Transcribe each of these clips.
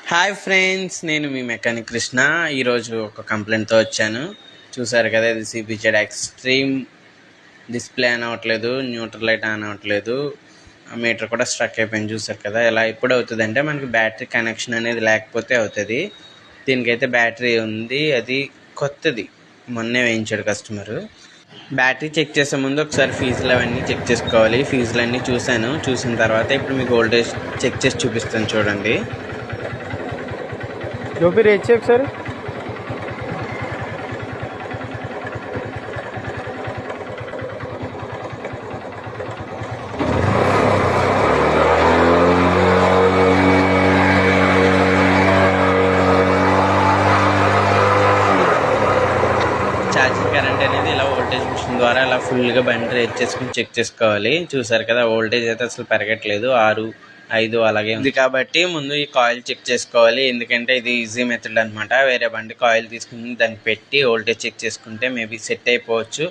Hi friends, నేను మీ mechanic Krishna. ఈరోజు ఒక కంప్లైంట్తో వచ్చాను. చూసారు కదా, ఇది సిబిజెడ్ ఎక్స్ట్రీమ్ డిస్ప్లే ఆన్ అవ్వట్లేదు, న్యూట్రల్ లైట్ ఆన్ అవ్వట్లేదు, మీటర్ కూడా స్ట్రక్ అయిపోయింది. చూసారు కదా, ఎలా ఎప్పుడు అవుతుంది అంటే మనకి బ్యాటరీ కనెక్షన్ అనేది లేకపోతే అవుతుంది. దీనికైతే బ్యాటరీ ఉంది, అది కొత్తది, మొన్నే వేయించాడు కస్టమరు. బ్యాటరీ చెక్ చేసే ముందు ఒకసారి ఫీజులు అవన్నీ చెక్ చేసుకోవాలి. ఫీజులు అన్నీ చూసిన తర్వాత ఇప్పుడు మీకు వోల్టేజ్ చెక్ చేసి చూపిస్తాను, చూడండి. जो भी रेट चेक सर ఛార్జింగ్ కరెంట్ అనేది ఇలా వోల్టేజ్ మిషన్ ద్వారా ఇలా ఫుల్గా బండి రేట్ చేసుకుని చెక్ చేసుకోవాలి. చూసారు కదా, వోల్టేజ్ అయితే అసలు పెరగట్లేదు, 6, 5 అలాగే ఉంది. కాబట్టి ముందు ఈ కాయిల్ చెక్ చేసుకోవాలి, ఎందుకంటే ఇది ఈజీ మెథడ్ అనమాట. వేరే బండి కాయిల్ తీసుకుని దాన్ని పెట్టి వోల్టేజ్ చెక్ చేసుకుంటే మేబీ సెట్ అయిపోవచ్చు.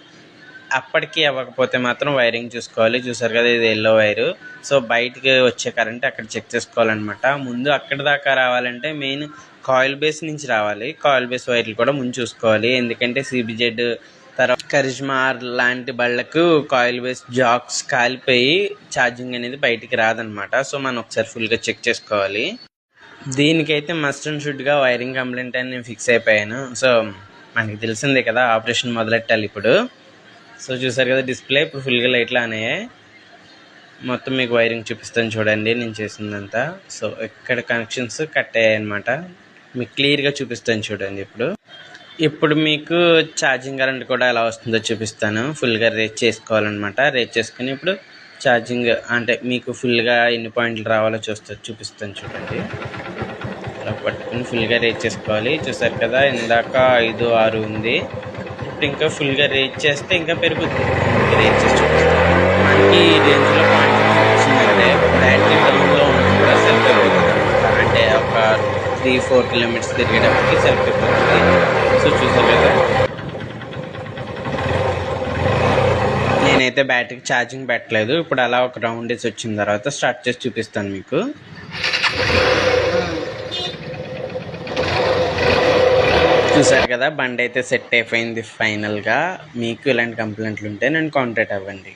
అప్పటికి అవ్వకపోతే మాత్రం వైరింగ్ చూసుకోవాలి. చూసారు కదా, ఇది ఎల్లో వైరు. సో బయటికి వచ్చే కరెంట్ అక్కడ చెక్ చేసుకోవాలన్నమాట. ముందు అక్కడ దాకా రావాలంటే మెయిన్ కాయిల్ బేస్ నుంచి రావాలి. కాయిల్ బేస్ వైర్లు కూడా ముందు చూసుకోవాలి, ఎందుకంటే సిబిజెడ్ తర్వాత కరిజ్మా లాంటి బళ్ళకు కాయిల్ బేస్ జాక్స్ కాలిపోయి ఛార్జింగ్ అనేది బయటికి రాదనమాట. సో మనం ఒకసారి ఫుల్గా చెక్ చేసుకోవాలి. దీనికైతే మస్ట్ అండ్ షుడ్గా వైరింగ్ కంప్లైంట్ అని నేను ఫిక్స్ అయిపోయాను. సో మనకి తెలిసిందే కదా, ఆపరేషన్ మొదలెట్టాలి ఇప్పుడు. సో చూసారు కదా, డిస్ప్లే ఇప్పుడు ఫుల్గా లైట్లు అనేయాయి. మొత్తం మీకు వైరింగ్ చూపిస్తాను, చూడండి నేను చేసిందంతా. సో ఇక్కడ కనెక్షన్స్ కట్ అయ్యాయి అనమాట, మీకు క్లియర్గా చూపిస్తాను చూడండి. ఇప్పుడు మీకు ఛార్జింగ్ కరెంట్ కూడా ఎలా వస్తుందో చూపిస్తాను. ఫుల్గా రేట్ చేసుకోవాలన్నమాట. రేట్ చేసుకుని ఇప్పుడు ఛార్జింగ్ అంటే మీకు ఫుల్గా ఎన్ని పాయింట్లు రావాలో చూపిస్తాను చూడండి. ఇలా పట్టుకుని ఫుల్గా రేట్ చేసుకోవాలి. చూసారు కదా, ఇందాక 5, 6 ఉంది. ఇప్పుడు ఇంకా ఫుల్గా రేట్ చేస్తే ఇంకా పెరుగుతుంది. రేట్ చేసి చూపిస్తాను. మనకి ఈ రేంజ్లో పాయింట్ వచ్చిందంటే బ్యాటరీ డౌన్లో ఉంటుంది, సెల్ఫ్ అయిపోతుంది. అంటే ఒక 3-4 కిలోమీటర్స్ తిరిగేటప్పటికి సెల్ఫ్ అయిపోతుంది. సో చూసారు కదా, నేనైతే బ్యాటరీకి ఛార్జింగ్ పెట్టలేదు. ఇప్పుడు అలా ఒక రౌండ్ వేసి వచ్చిన తర్వాత స్టార్ట్ చేసి చూపిస్తాను మీకు. చూసారు కదా, బండి అయితే సెట్ అయిపోయింది ఫైనల్గా. మీకు ఇలాంటి కంప్లైంట్లు ఉంటే నన్ను కాంటాక్ట్ అవ్వండి.